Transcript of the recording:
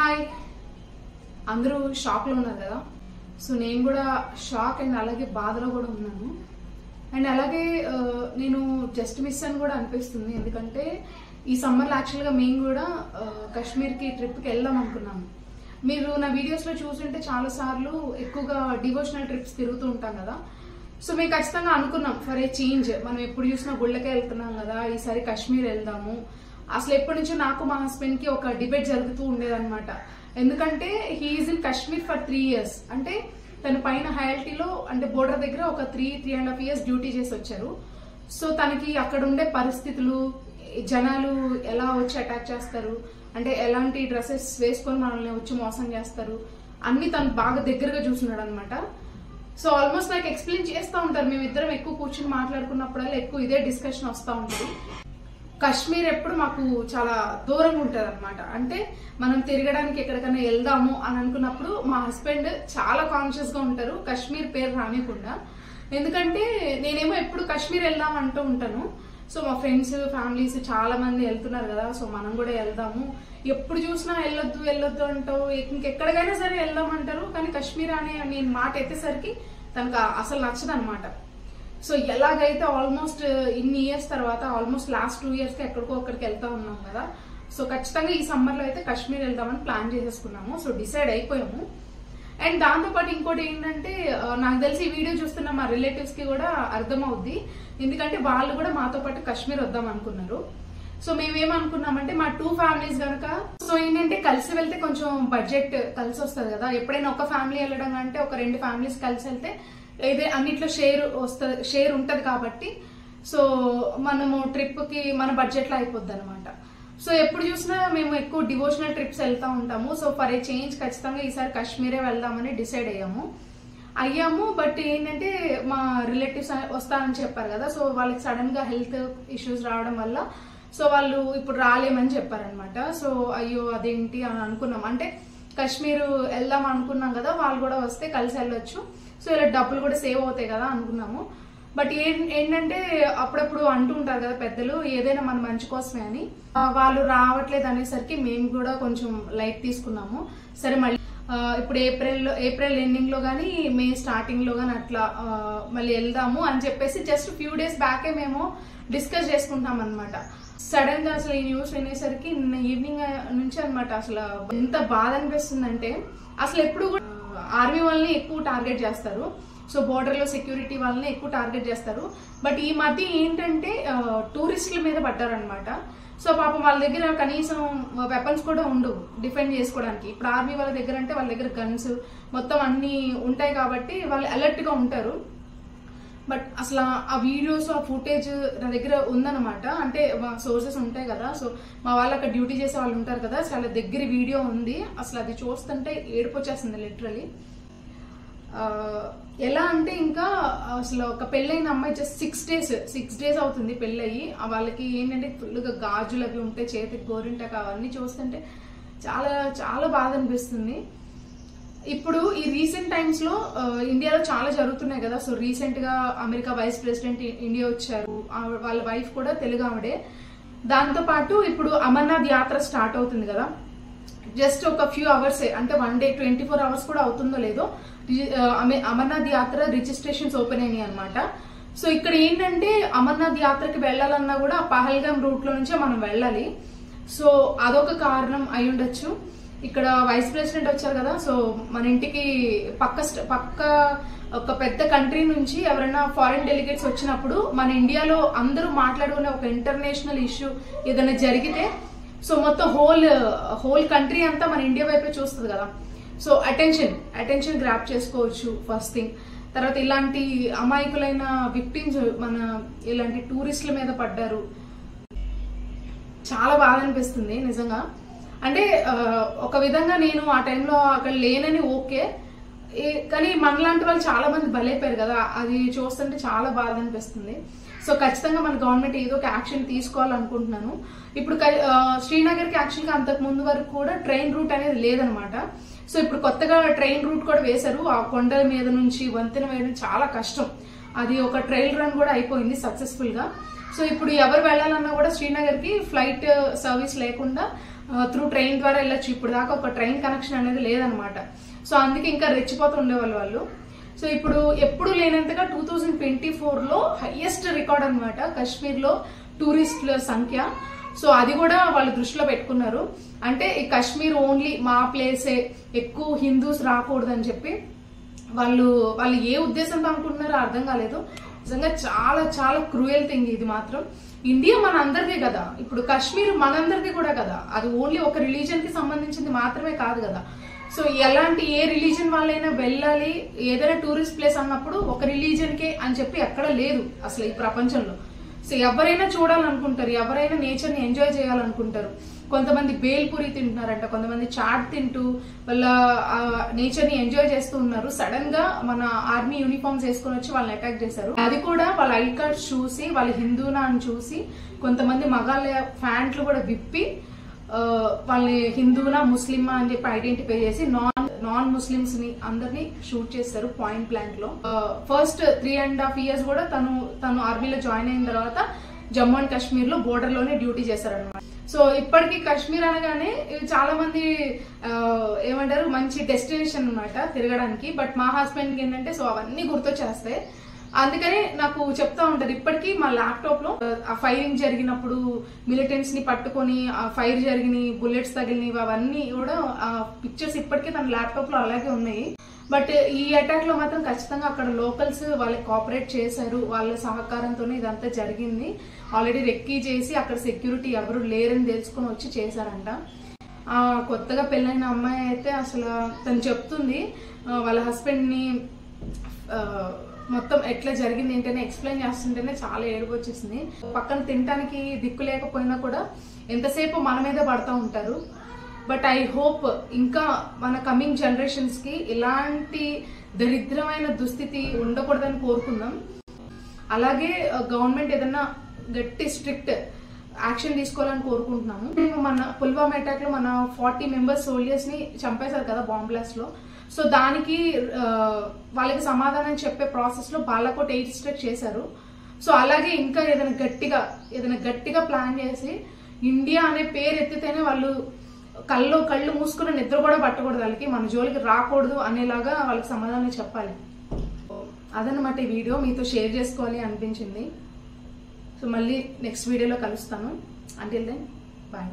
Hi అందరూ shock లో ఉన్నారు కదా. సో నేను కూడా షాక్ అండ్ అలాగే బాధలో కూడా ఉన్నాను. అండ్ అలాగే నేను జస్ట్ మిస్ అని కూడా అనిపిస్తుంది. ఎందుకంటే ఈ సమ్మర్లో యాక్చువల్గా మేము కూడా కాశ్మీర్కి ట్రిప్కి వెళ్దాం అనుకున్నాము. మీరు నా వీడియోస్లో చూస్తుంటే చాలాసార్లు ఎక్కువగా డివోషనల్ ట్రిప్స్ తిరుగుతూ ఉంటాం కదా. సో మేము ఖచ్చితంగా అనుకున్నాం ఫర్ ఏ చేంజ్, మనం ఎప్పుడు చూసినా గుళ్ళకే వెళ్తున్నాం కదా, ఈసారి కాశ్మీర్ వెళ్దాము. అసలు ఎప్పటి నుంచో నాకు మా హస్బెండ్ కి ఒక డిబేట్ జరుగుతూ ఉండేదన్నమాట. ఎందుకంటే he is in Kashmir for 3 years. అంటే తన పైన హైల్టీలో అంటే బోర్డర్ దగ్గర ఒక 3.5 years డ్యూటీ చేసి వచ్చారు. సో తనకి అక్కడ ఉండే పరిస్థితులు, జనాలు ఎలా వచ్చి అటాక్ చేస్తారు, అంటే ఎలాంటి డ్రెస్సెస్ వేసుకొని మనల్ని వచ్చి మోసం చేస్తారు, అన్ని తను బాగా దగ్గరగా చూస్తున్నాడు అనమాట. సో ఆల్మోస్ట్ నాకు ఎక్స్ప్లెయిన్ చేస్తూ ఉంటారు. మేమిద్దరం ఎక్కువ కూర్చొని మాట్లాడుకున్నప్పుడల్లా ఎక్కువ ఇదే డిస్కషన్ వస్తూ ఉంటుంది. కాశ్మీర్ ఎప్పుడు మాకు చాలా దూరంగా ఉంటుంది అనమాట. అంటే మనం తిరగడానికి ఎక్కడికైనా వెళ్దాము అని అనుకున్నప్పుడు మా హస్బెండ్ చాలా కాన్షియస్ గా ఉంటారు కాశ్మీర్ పేరు రానికుండా. ఎందుకంటే నేనేమో ఎప్పుడు కాశ్మీర్ వెళ్దాం అంటూ ఉంటాను. సో మా ఫ్రెండ్స్ ఫ్యామిలీస్ చాలా మంది వెళ్తున్నారు కదా, సో మనం కూడా వెళ్దాము, ఎప్పుడు చూసినా వెళ్ళొద్దు వెళ్ళొద్దు అంటావు, ఇంకెక్కడికైనా సరే వెళ్దాం అంటారు. కానీ కాశ్మీర్ అనే నేను మాట ఎత్తేసరికి తనకు అసలు నచ్చదు అనమాట. సో ఎలాగైతే ఆల్మోస్ట్ ఇన్ని ఇయర్స్ తర్వాత ఆల్మోస్ట్ లాస్ట్ 2 years కి ఎక్కడికో అక్కడికి వెళ్తా ఉన్నాం కదా. సో ఖచ్చితంగా ఈ సమ్మర్ లో అయితే కాశ్మీర్ వెళ్దామని ప్లాన్ చేసేసుకున్నాము. సో డిసైడ్ అయిపోయాము. అండ్ దాంతోపాటు ఇంకోటి ఏంటంటే నాకు తెలిసి ఈ వీడియో చూస్తున్న మా రిలేటివ్స్ కి కూడా అర్థమవుద్ది. ఎందుకంటే వాళ్ళు కూడా మాతో పాటు కాశ్మీర్ వద్దాం అనుకున్నారు. సో మేమేమనుకున్నామంటే మా 2 families కనుక సో ఏంటంటే కలిసి వెళ్తే కొంచెం బడ్జెట్ కలిసి వస్తుంది కదా. ఎప్పుడైనా ఒక ఫ్యామిలీ వెళ్ళడం అంటే ఒక 2 families కలిసి వెళ్తే ఇదే అన్నిట్లో షేర్ ఉంటది కాబట్టి సో మనము ట్రిప్ కి మన బడ్జెట్ లో అయిపోద్ది అనమాట. సో ఎప్పుడు చూసినా మేము ఎక్కువ డివోషనల్ ట్రిప్స్ వెళ్తా ఉంటాము. సో ఫర్ ఏ చేంజ్ ఖచ్చితంగా ఈసారి కాశ్మీరే వెళ్దామని డిసైడ్ అయ్యాము. బట్ ఏంటంటే మా రిలేటివ్స్ వస్తానని చెప్పారు కదా. సో వాళ్ళకి సడన్ గా హెల్త్ ఇష్యూస్ రావడం వల్ల సో వాళ్ళు ఇప్పుడు రాలేమని చెప్పారనమాట. సో అయ్యో అదేంటి అని అనుకున్నాం. అంటే కాశ్మీర్ వెళ్దాం అనుకున్నాం కదా, వాళ్ళు కూడా వస్తే కలిసి వెళ్ళొచ్చు, సో ఇలా డబ్బులు కూడా సేవ్ అవుతాయి కదా అనుకున్నాము. బట్ ఏంటంటే అప్పుడప్పుడు అంటూ ఉంటారు కదా పెద్దలు, ఏదైనా మన మంచి కోసమే అని. వాళ్ళు రావట్లేదు అనేసరికి మేము కూడా కొంచెం లైట్ తీసుకున్నాము. సరే మళ్ళీ ఇప్పుడు ఏప్రిల్ ఎండింగ్ లో గానీ మే స్టార్టింగ్ లో గానీ అట్లా మళ్ళీ వెళ్దాము అని చెప్పేసి జస్ట్ ఫ్యూ డేస్ బ్యాకే మేము డిస్కస్ చేసుకుంటాం అనమాట. సడన్ గా అసలు ఈ న్యూస్ వినేసరికి నిన్న ఈవినింగ్ నుంచి అనమాట అసలు ఎంత బాధ అనిపిస్తుందంటే, అసలు ఎప్పుడు కూడా ఆర్మీ వాళ్ళని ఎక్కువ టార్గెట్ చేస్తారు. సో బోర్డర్ లో సెక్యూరిటీ వాళ్ళని ఎక్కువ టార్గెట్ చేస్తారు. బట్ ఈ మధ్య ఏంటంటే టూరిస్టుల మీద పడ్డారనమాట. సో పాపం వాళ్ళ దగ్గర కనీసం వెపన్స్ కూడా ఉండవు డిఫెండ్ చేసుకోవడానికి. ఇప్పుడు ఆర్మీ వాళ్ళ దగ్గర అంటే వాళ్ళ దగ్గర గన్స్ మొత్తం అన్ని ఉంటాయి కాబట్టి వాళ్ళు అలర్ట్ గా ఉంటారు. బట్ అసలు ఆ వీడియోస్ ఆ ఫుటేజ్ నా దగ్గర ఉందన్నమాట. అంటే మా సోర్సెస్ ఉంటాయి కదా, సో మా వాళ్ళు అక్కడ డ్యూటీ చేసే వాళ్ళు ఉంటారు కదా, చాలా దగ్గర వీడియో ఉంది. అసలు అది చూస్తుంటే ఏడుపు వచ్చేస్తుంది లిటరలీ. ఎలా అంటే ఇంకా అసలు ఒక పెళ్ళైన అమ్మాయి జస్ట్ 6 days అవుతుంది పెళ్ళయి. వాళ్ళకి ఏంటంటే ఫుల్గా గాజులు అవి ఉంటాయి, చేతికి గోరింటక, అవన్నీ చూస్తుంటే చాలా చాలా బాధ అనిపిస్తుంది. ఇప్పుడు ఈ రీసెంట్ టైమ్స్ లో ఇండియాలో చాలా జరుగుతున్నాయి కదా. సో రీసెంట్ గా అమెరికా వైస్ ప్రెసిడెంట్ ఇండియా వచ్చారు, వాళ్ళ వైఫ్ కూడా తెలుగు ఆవిడే. దాంతో పాటు ఇప్పుడు అమర్నాథ్ యాత్ర స్టార్ట్ అవుతుంది కదా. జస్ట్ ఒక ఫ్యూ అవర్సే, అంటే 1 day 24 hours కూడా అవుతుందో లేదో అమర్నాథ్ యాత్ర రిజిస్ట్రేషన్స్ ఓపెన్ అయినాయి అనమాట. సో ఇక్కడ ఏంటంటే అమర్నాథ్ యాత్రకి వెళ్ళాలన్నా కూడా పహల్గామ్ రూట్ లో నుంచే మనం వెళ్ళాలి. సో అదొక కారణం అయి ఉండొచ్చు. ఇక్కడ వైస్ ప్రెసిడెంట్ వచ్చారు కదా, సో మన ఇంటికి పక్క ఒక పెద్ద కంట్రీ నుంచి ఎవరైనా ఫారిన్ డెలిగేట్స్ వచ్చినప్పుడు మన ఇండియాలో అందరూ మాట్లాడుకునే ఒక ఇంటర్నేషనల్ ఇష్యూ ఏదైనా జరిగితే సో మొత్తం హోల్ కంట్రీ అంతా మన ఇండియా వైపే చూస్తుంది కదా. సో అటెన్షన్ గ్రాప్ చేసుకోవచ్చు ఫస్ట్ థింగ్. తర్వాత ఇలాంటి అమాయకులైన విక్టిమ్స్ మన ఇలాంటి టూరిస్టుల మీద పడ్డారు. చాలా బాధ అనిపిస్తుంది నిజంగా. అంటే ఒక విధంగా నేను ఆ టైంలో అక్కడ లేనని ఓకే, కానీ మనలాంటి వాళ్ళు చాలా మంది బలైపోయారు కదా, అది చూస్తుంటే చాలా బాధ అనిపిస్తుంది. సో ఖచ్చితంగా మన గవర్నమెంట్ ఏదో ఒక యాక్షన్ తీసుకోవాలనుకుంటున్నాను. ఇప్పుడు శ్రీనగర్కి యాక్చువల్గా అంతకు ముందు వరకు కూడా ట్రైన్ రూట్ అనేది లేదనమాట. సో ఇప్పుడు కొత్తగా ట్రైన్ రూట్ కూడా వేశారు. ఆ కొండల మీద నుంచి వంతెన వేయడం చాలా కష్టం. అది ఒక ట్రైల్ రన్ కూడా అయిపోయింది సక్సెస్ఫుల్ గా. సో ఇప్పుడు ఎవరు వెళ్ళాలన్నా కూడా శ్రీనగర్ కి ఫ్లైట్ సర్వీస్ లేకుండా త్రూ ట్రైన్ ద్వారా వెళ్ళొచ్చు. ఇప్పుడు దాకా ఒక ట్రైన్ కనెక్షన్ అనేది లేదనమాట. సో అందుకే ఇంకా రెచ్చిపోతూ ఉండేవాళ్ళు వాళ్ళు. సో ఇప్పుడు ఎప్పుడు లేనంతగా 2024లో హైయెస్ట్ రికార్డ్ అనమాట కాశ్మీర్లో టూరిస్టుల సంఖ్య. సో అది కూడా వాళ్ళు దృష్టిలో పెట్టుకున్నారు. అంటే ఈ కాశ్మీర్ ఓన్లీ మా ప్లేసే, ఎక్కువ హిందూస్ రాకూడదని చెప్పి వాళ్ళు ఏ ఉద్దేశంతో అనుకుంటున్నారో అర్థం కాలేదు. నిజంగా చాలా చాలా క్రూయల్ థింగ్ ఇది మాత్రం. ఇండియా మన అందరిదే కదా, ఇప్పుడు కాశ్మీర్ మనందరిది కూడా కదా, అది ఓన్లీ ఒక రిలీజన్ కి సంబంధించింది మాత్రమే కాదు కదా. సో ఎలాంటి ఏ రిలీజన్ వాళ్ళైనా వెళ్ళాలి, ఏదైనా టూరిస్ట్ ప్లేస్ అన్నప్పుడు ఒక రిలీజన్ కే అని చెప్పి ఎక్కడ లేదు అసలు ఈ ప్రపంచంలో. సో ఎవరైనా చూడాలనుకుంటారు, ఎవరైనా నేచర్ ని ఎంజాయ్ చేయాలనుకుంటారు. కొంతమంది బేల్పూరి తింటున్నారంట, కొంతమంది చాట్ తింటూ వాళ్ళ నేచర్ ని ఎంజాయ్ చేస్తూ ఉన్నారు. సడన్ గా మన ఆర్మీ యూనిఫామ్స్ వేసుకొని వచ్చి వాళ్ళని అటాక్ చేశారు. అది కూడా వాళ్ళ ఐ కార్డ్స్ చూసి, వాళ్ళ హిందూనా అని చూసి కొంతమంది మగాళ్ళ ఫ్యాంట్లు కూడా విప్పి వాళ్ళని హిందూనా ముస్లిమా అని చెప్పి ఐడెంటిఫై చేసి నాన్ ముస్లిమ్స్ ని అందరినీ షూట్ చేశారు పాయింట్ బ్లాంక్ లో. ఫస్ట్ 3.5 years కూడా తను ఆర్మీలో జాయిన్ అయిన తర్వాత జమ్మూ అండ్ కాశ్మీర్ లో బోర్డర్ లోనే డ్యూటీ చేశారనమాట. సో ఇప్పటికీ కాశ్మీర్ అనగానే చాలా మంది ఏమంటారు, మంచి డెస్టినేషన్ అనమాట తిరగడానికి. బట్ మా హస్బెండ్ కి ఏంటంటే సో అవన్నీ గుర్తొచ్చేస్తాయి. అందుకనే నాకు చెప్తా ఉంటారు ఇప్పటికీ మా ల్యాప్టాప్ లో ఆ ఫైరింగ్ జరిగినప్పుడు మిలిటెంట్స్ ని పట్టుకొని ఆ ఫైర్ జరిగినాయి, బుల్లెట్స్ తగిలినవి, అవన్నీ కూడా ఆ పిక్చర్స్ ఇప్పటికీ తన ల్యాప్టాప్ లో అలాగే ఉన్నాయి. బట్ ఈ అటాక్ లో మాత్రం ఖచ్చితంగా అక్కడ లోకల్స్ వాళ్ళకి కోఆపరేట్ చేశారు, వాళ్ళ సహకారంతోనే ఇదంతా జరిగింది. ఆల్రెడీ రెక్కీ చేసి అక్కడ సెక్యూరిటీ ఎవరు లేరని తెలుసుకొని వచ్చి చేశారంట. ఆ కొత్తగా పెళ్ళైన అమ్మాయి అయితే అసలు తను చెప్తుంది వాళ్ళ హస్బెండ్ ని మొత్తం ఎట్లా జరిగింది ఏంటనే ఎక్స్ప్లెయిన్ చేస్తుంటేనే చాలా ఏడుపు వచ్చేసింది. పక్కన తినడానికి దిక్కు లేకపోయినా కూడా ఎంతసేపు మన మీద పడతా ఉంటారు. బట్ ఐ హోప్ ఇంకా మన కమింగ్ జనరేషన్స్ కి ఇలాంటి దరిద్రమైన దుస్థితి ఉండకూడదని కోరుకుందాం. అలాగే గవర్నమెంట్ ఏదన్నా గట్టి స్ట్రిక్ట్ యాక్షన్ తీసుకోవాలని కోరుకుంటున్నాము. మన పుల్వామా అటాక్ లో మన 40 members సోల్జర్స్ ని చంపేశారు కదా బాంబ్ బ్లాస్ట్ లో. సో దానికి వాళ్ళకి సమాధానం చెప్పే ప్రాసెస్ లో బాలాకోట్ ఎయిర్ స్ట్రైక్ చేశారు. సో అలాగే ఇంకా ఏదైనా గట్టిగా ప్లాన్ చేసి ఇండియా అనే పేరు ఎత్తితేనే వాళ్ళు కళ్ళు మూసుకుని నిద్ర కూడా పట్టకూడదు, వాళ్ళకి మన జోలికి రాకూడదు అనేలాగా వాళ్ళకి సమాధానం చెప్పాలి. అదనమాట ఈ వీడియో మీతో షేర్ చేసుకోవాలి అనిపించింది. సో మళ్ళీ నెక్స్ట్ వీడియోలో కలుస్తాను. Until then bye.